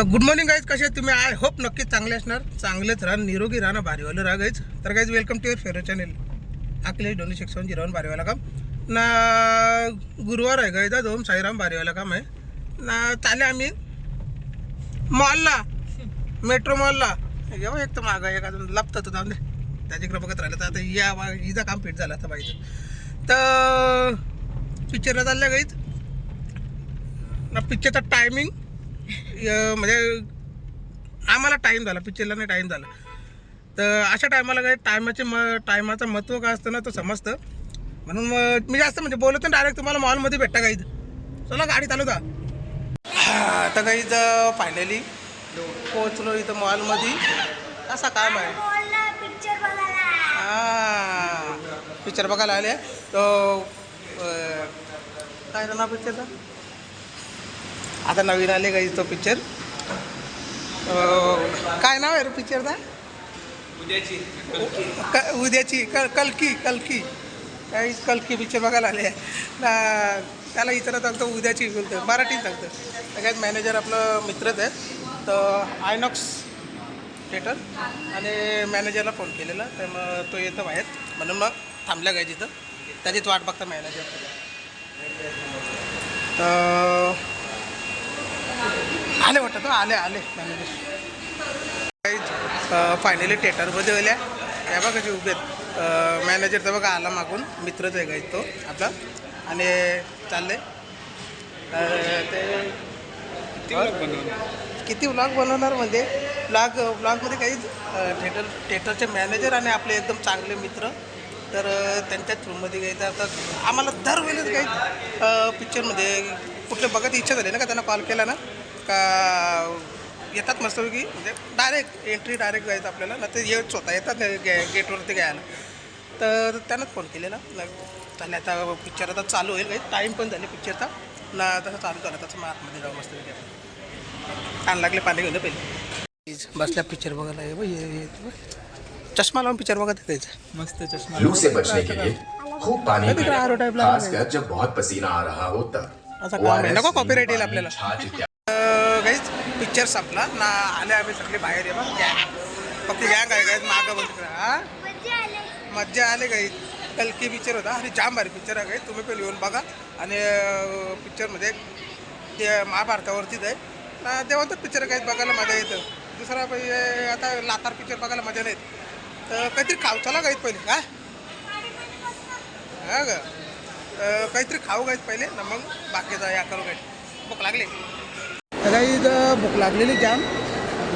So good morning guys, कसे आहेत तुम्ही? आय होप नक्कीच चांगले असणार, चांगलेच राहा, निरोगी राहा ना, भारीवालं राहा गाईज. तर guys welcome to your favourite channel Akhilesh डोनी 601 भारीवाला काम ना. गुरुवार आहे गाईज, आज ओम साईराम भारीवाला काम आहे ना. चाले आम्ही मॉलला, मेट्रो मॉलला. जेव्हा एक तर मागं एक अजून लपतं तर जाऊन दे, त्याच्याकडे बघत राहिलं तर आता या हिचं काम फिट झालं आता बाईचं. तर पिक्चरला चाललं गाईज ना. पिक्चरचा टायमिंग म्हणजे आम्हाला टाईम झाला, पिक्चरला नाही टाईम झाला. तर अशा टायमाला काय टायमाचं महत्त्व काय असतं ना, तो समजतं. म्हणून मग मी जास्त म्हणजे बोलतो ना, डायरेक्ट तुम्हाला मॉलमध्ये भेटता गाईज. चला गाडी चालू दा. आता गाईज फायनली पोहोचलो इथं मॉलमध्ये. असा काम आहे, पिक्चर बघायला आले. तो काय ना पिक्चरचा आता नवीन आले गाईज तो पिक्चर. काय नाव आहे रे पिक्चरचा? उद्याची कल्की काही कल्की पिक्चर बघायला आले ना. त्याला विचारत सांगतो उद्याची बोलतो, मराठीत सांगतं. सगळ्यात मॅनेजर आपलं मित्रच आहे. तर आयनॉक्स थिएटर आणि मॅनेजरला फोन केलेला, तर मग तो येतो बाहेर म्हणून मग थांबल्या गायची. तर त्याचीच वाट बघता मॅनेजर. तर आले वाटतं, तो आले मॅनेजर. फायनली थिएटरमध्ये गेल्या या बघा कशी उभे आहेत. मॅनेजर तर बघा आला मागून, मित्रच आहे गाईज तो आपला. आणि चालले ते किती व्लॉग बनवणार म्हणजे व्लॉगमध्ये काहीच थिएटरचे मॅनेजर आणि आपले एकदम चांगले मित्र. तर त्यांच्याच रूममध्ये घ्यायचं. आता आम्हाला दरवेळेस काही पिक्चरमध्ये कुठले बघायची इच्छा झाली ना का, त्यांना कॉल केला ना का येतात मस्तपैकी. म्हणजे डायरेक्ट एंट्री डायरेक्ट जायचं आपल्याला ना. ते येत स्वतः येतात गेटवरती घ्यायला. तर त्यानंच फोन केलेला. चालेल आता पिक्चर आता चालू होईल, काही टाईम पण झाले पिक्चरचा ना. तसं चालू झालं तसं मग आतमध्ये जाऊ मस्तपैकी. छान लागले पाणी घेऊन पहिले बसल्या पिक्चर बघायला. ये चष्मा लावून पिक्चर बघत यायचं मस्त. चष्मा लू से बचने के लिए खूब पानी पीएं, खासकर जब बहुत पसीना आ रहा हो तब. असं काम आहे नको, कॉपीराइट येईल आपल्याला. गाईज पिक्चर संपला ना, आले आम्ही सगळे बाहेर. आहे बघ फक्त गँग आहे गाईज मागं बघ. हां मज्जा आले गाईज. कल्की पिक्चर होता आणि जाम भारी पिक्चर आहे गाईज. तुम्ही पहिले येऊन बघा. आणि पिक्चरमध्ये ते महाभारतावरतीच आहे ना. तेव्हा पिक्चर काहीच बघायला मजा येतं. दुसरा पहिले आता लातार पिक्चर बघायला मजा नाही. तर काहीतरी खाऊ चला गाईज पहिले. काय हा ग काहीतरी खाऊ गाईज पहिले ना, मग बाकीचा या करू गाईज. भूक लागली गाईज, भूक लागलेली जाम.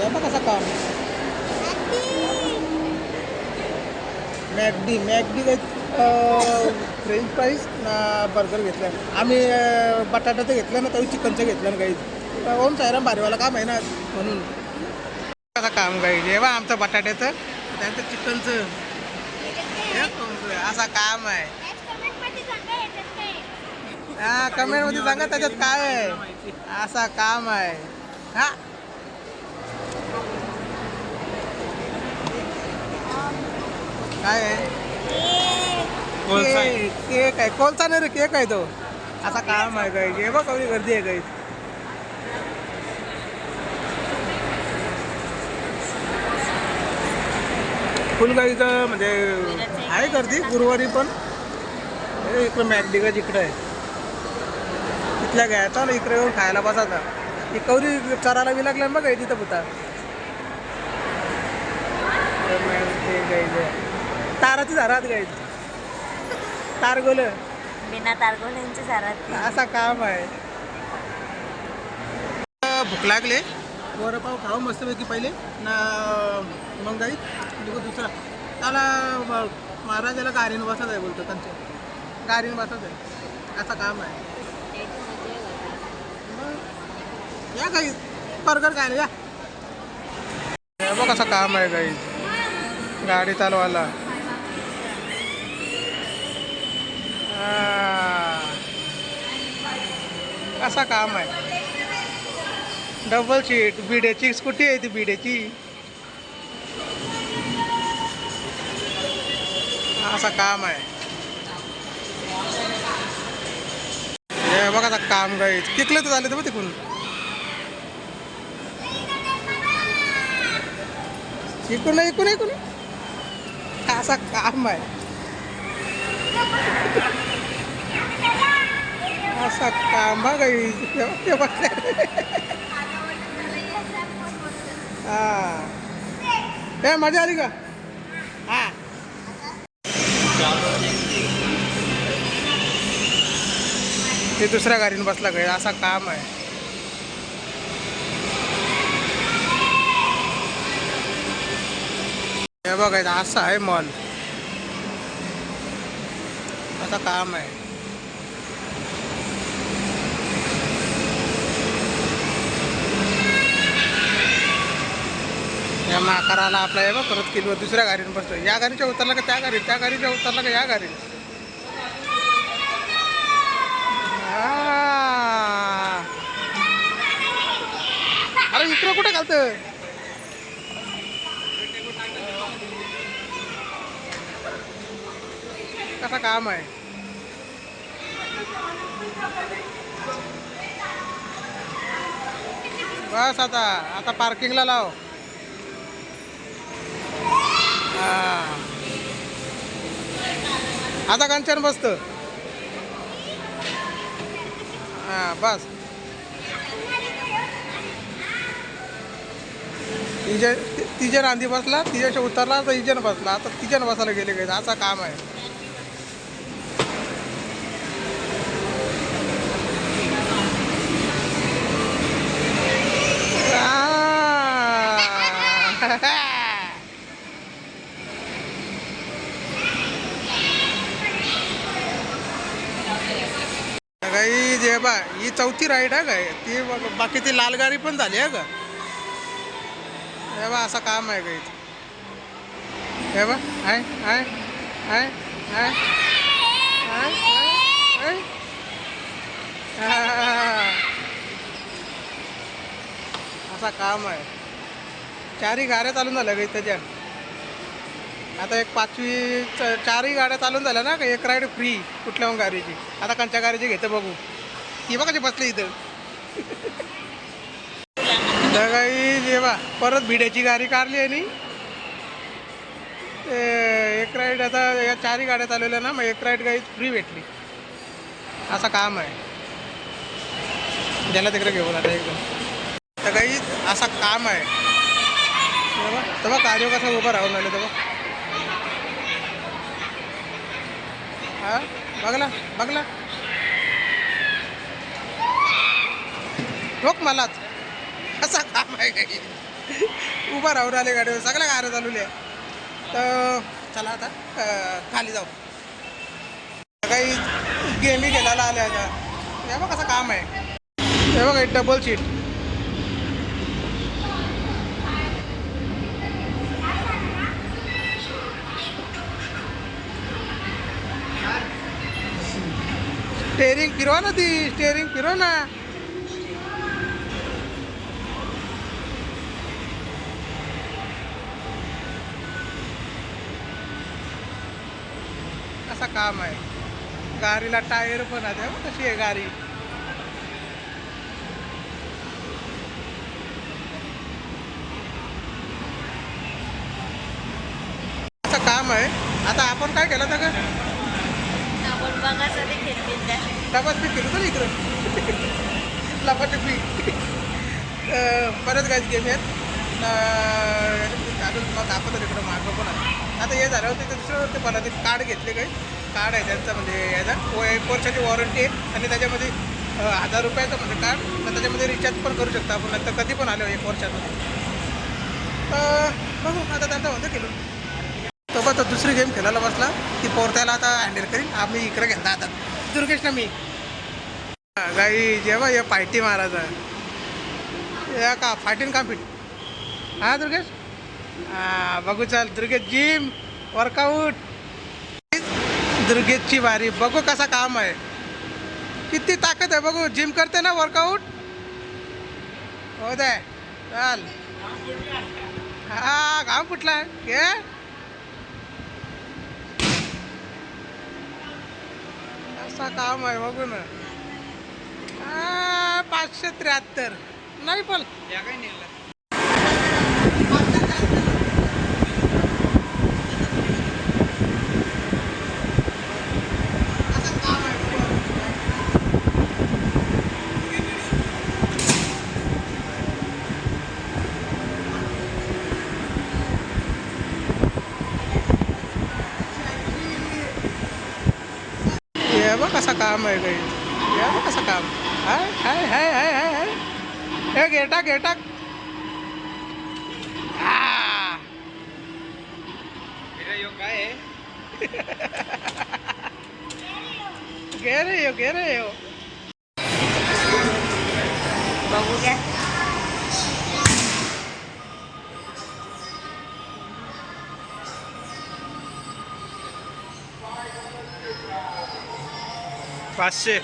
या बघ कसा काम. मॅकडी गाईज फ्रेंच फ्राईज ना बर्गर घेतला आम्ही. बटाट्याचं घेतलं ना, तरी चिकनचं घेतलं ना गाईज. ओम साईराम भारीवाला काम आहे ना म्हणून. कसं काम गाईज हे बा आमचं बटाट्याचं, त्यानंतर चिकनचं. असा काम आहे. हा कमेंटमध्ये सांगा त्याच्यात काय आहे. असा काम आहे. हा काय आहे? केक आहे. कोणता नाही रे, केक आहे तो. असा काम आहे गाईज. हे बघ कवडी गर्दी आहे गाईज. फुल गाईज म्हणजे आहे गर्दी गुरुवारी पण. इकडं मॅकडिगज इकडं आहे. तिथल्या घ्यायचा ना, इकडे येऊन खायला बसायचा. ही कवरी चरायला बी लागल्या बघा तिथं पुता. ताराची झारात गाईज. तारगोल बिना तारगोल्यांची झारात. असा काम आहे. भूक लागले, वडापाव खाऊ मस्तपैकी पहिले ना. मग गाईज दुसरा त्याला महाराजाला गाडीनं बसत आहे बोलतो. त्यांच्या गाडीनं बसत आहे. असं काम आहे. या गाईज बर्गर खायला या. बघ असं काम आहे गाईज. गाडी चालवायला असा काम आहे. डबल सीट बिड्याची स्कूटी आहे ती बिड्याची. असं काम आहे. हे बघा आता काम गाईच किकलं तर झालं तर तिकून. इकडून इकडून इकडून असा काम आहे. असा काम बघा हा. हे मजा आली का? हा ते दुसऱ्या गाडीने बसला काय असा काम आहे. हे बघायचं असं आहे मॉल. असं काम आहे. या माकाराला आपला आहे बघ परत किलो दुसऱ्या गाडीने बसतो. या गाडीच्या उतरला का त्या गाडीत, त्या गाडीच्या उतरला का या गाडीत. अरे इकडं कुठे घालतं? कसं काम आहे. बस आता आता पार्किंगला लाव. आता कंचन बसत. हा बस. तिजन आंधी बसला, तिच्याशी उतरला तर इजन बसला. आता तिजन बसायला गेले काय असं काम आहे. काही जे बा ही चौथी राईड आहे काय ती. बाकी ती लाल गाडी पण झाली आहे का. हे बा असं काम आहे काही. हे बा आहे आहे आहे आहे असा काम आहे. चारही गाड्या चालून झाल्या काही त्याच्यात. आता एक 5वी चारही गाड्या चालून झाल्या ना का. एक राईड फ्री कुठल्या गाडीची. आता कोणत्या गाडीची घेतं बघू. ती बघा बसली इथं. काही जेव्हा परत भिड्याची गाडी काढली आहे नी. एक राईड आता या चारही गाड्या चालवल्या ना मग एक राईड गाडी फ्री भेटली. असं काम आहे. ज्याला तिकडे घेऊन आता एकदम तर काही असं काम आहे. तेव्हा कार्य कसं उभं राहून आलं तेव्हा. हा बघला बघला ठोक मलाच. असं काम आहे काही. उभं राहून आले गाडीवर सगळ्या गाड्या चालवल्या. तर चला आता खाली जाऊ. काही गेमी खेळायला आल्या आता. हे बघ कसं काम आहे. हे बघ डबल सीट. स्टेरिंग फिरवा ना. ती स्टेरिंग फिरवा ना. असं काम आहे. गाडीला टायर पण आहे. कशी आहे गाडी. असं काम आहे. आता आपण काय केलं तर आपण बघासाठी खेळतील. डबाच पीक केलं तर इकडं लपाटी पीक. बरेच काही गेम आहेत. अजून मग दाखवतात इकडं मागं पण आहे. आता हे झालं होतं ते दुसरं ते मला ते कार्ड घेतले काही. कार्ड आहे त्यांचं म्हणजे याचा 1 वर्षाची वॉरंटी आहे. आणि त्याच्यामध्ये 1000 रुपयाचं म्हणजे कार्ड. तर त्याच्यामध्ये रिचार्ज पण करू शकता आपण. नंतर कधी पण आलो 1 वर्षाचं. बघू आता त्यांचं होतं केलं. तो बघ दुसरी गेम खेळायला बसला. ती पोरत्याला आता हँडल करीन. आम्ही इकडे घेतला आता दुर्गेश ना मी. गाई जेव्हा या पायटी मारायचा या का फाटीन का फिट. हा दुर्गेश. हा बघू चाल दुर्गेश जिम वर्कआउट. दुर्गेशची बारी. बघू कसा काम आहे. किती ताकद आहे बघू. जिम करते ना वर्कआउट. हो दे चाल. हा घाम फुटला घे. असा काम आहे बघू ना. 573 नाही पण कसं काम आहे काही, या बघ कसं काम. हाय हाय हाय हाय हाय हाय. हे गेटा गेटा. घे रे यो. बघू घ्या. 500.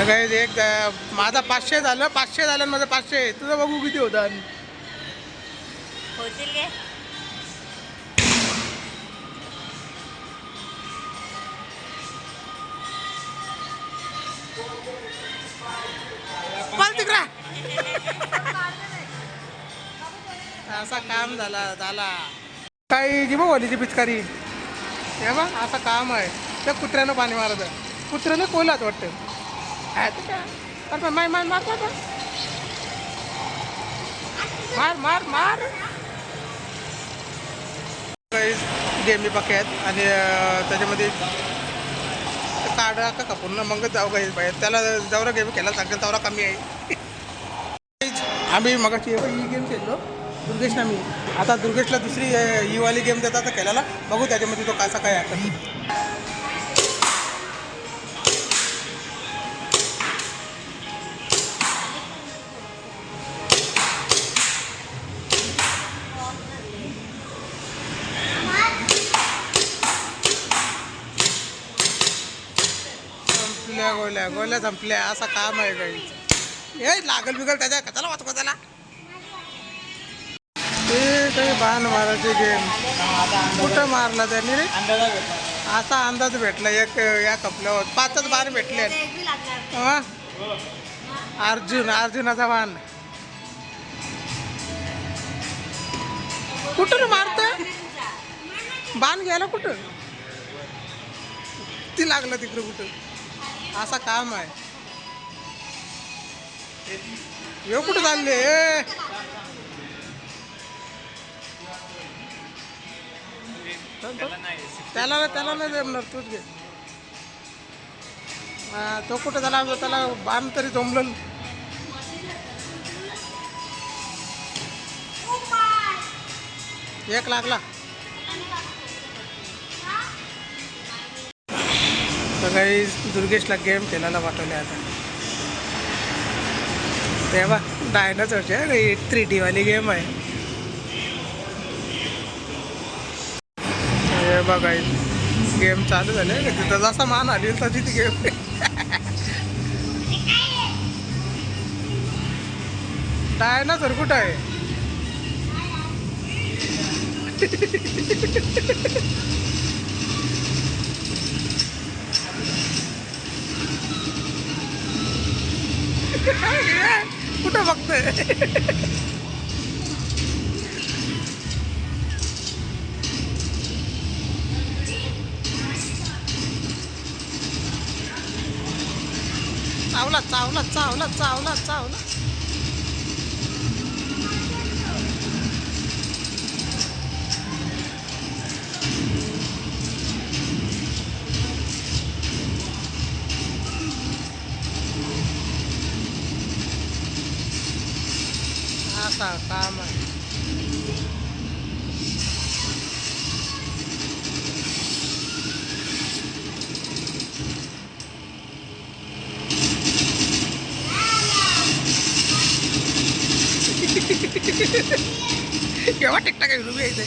काही एक माझा 500 झालं, 500 झालं माझं 500. तुझं बघू किती होतं. होतील गे. तिकडा असा काम झाला. काही जी बघ वालीची पिचकारी, हे बघ असं काम आहे. त्या कुत्र्यानं पाणी मारत, कुत्र्यानं कोलात वाटतं. मार मार मार मार मार मार. काही गेमी पक्के आहेत आणि त्याच्यामध्ये काढा का कापून मग जाऊ काही बाहेर. त्याला जेवढा गेम खेळायला सांगेल तेवढा कमी आहे. आम्ही मगाशी ही गेम खेळलो दुर्गेशला. मी आता दुर्गेशला दुसरी ही वाली गेम देतात तर खेळायला. बघू त्याच्यामध्ये तो कसा काय आहे. गोल्या संपल्या असं काम आहे काही. हे लागल बिगल त्याच्या कशाला वाचको त्याला. ते काही बाण मारायचे गेम कुठं मारला त्यांनी रे. असा अंदाज भेटला एक या कपल्यावर 5च बाण भेटले. अर्जुनाचा बाण कुठं मारत. बाण घ्यायला कुठं ती लागलं तिकडं कुठं. असं काम आहे. येऊ कुठं चालले. त्याला नाही जमणार. तूच घे. तो कुठं त्याला बाण तरी जमलं. एक लागला. तर काही दुर्गेशला गेम खेळायला पाठवले आता. तेव्हा डायनासोरची 3D वाली गेम आहे. हे बघा गेम चालू झाले. तिथं जसा मान आली तशी ती गेम. डायनासोर कुठं आहे. कुठं बघतोय. चावला चावला चावला चावला चावला. असा काम आहे. केव्हा टिकटा काय उभी आहे.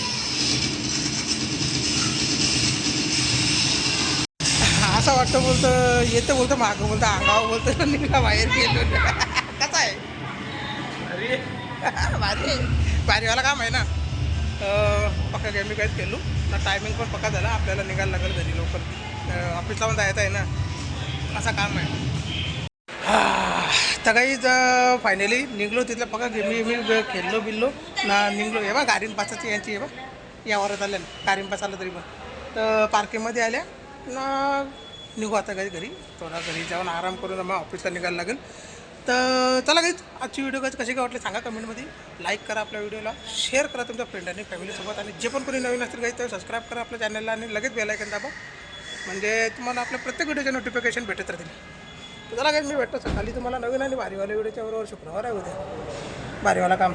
असं वाटतं बोलतं येतं बोलतं मागं बोलतं अंगावर बोलतं निघा बाहेर गेलो. कसा आहे. भारी भारीवाला काम आहे ना. पक्का गेम मी काहीच खेळलो ना. टायमिंग पण पक्का झाला. आपल्याला निघायला लागेल घरी लवकर. ऑफिसला पण जायचं आहे ना. असं काम आहे. तर काही फायनली निघलो. तिथलं पक्का गेम मी खेळलो बिल्लो ना. निघलो. हे बा गारीन पासाची यांची. हे बा यावरच आल्या ना गारीन पास आलं तरी पण. तर पार्किंगमध्ये आल्या ना. निघू आता काही घरी. थोडा घरी जाऊन आराम करून मग ऑफिसला निघायला लागेल. तर चला गाईज आजची व्हिडिओ गाईज कशी काय वाटली सांगा कमेंटमध्ये. लाईक करा आपल्या व्हिडिओला, शेअर करा तुमच्या फ्रेंड आणि फॅमिलीसोबत, आणि जे पण कोणी नवीन असतील गाईज तर सबस्क्राईब करा आपल्या चॅनलला आणि लगेच बेल आयकॉन दाबा, म्हणजे तुम्हाला आपल्या प्रत्येक व्हिडिओचे नोटिफिकेशन भेटत राहतील. तर चला गाईज मी भेटतो सकाळी तुम्हाला नवीन आणि भारीवाल्या व्हिडिओच्या बरोबर. शुक्रवार आहे उद्या भारीवाला काम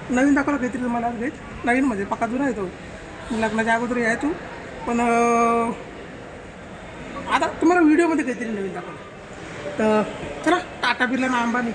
नवीन दाखवलं काहीतरी तुम्हाला आज गाईज. नवीन म्हणजे पक्का जुना येतो, लग्नाच्या अगोदर यायचो पण आता तुम्हाला व्हिडिओमध्ये काहीतरी नवीन दाखवलं. तर चला टाटा बिर्ला ना अंबानी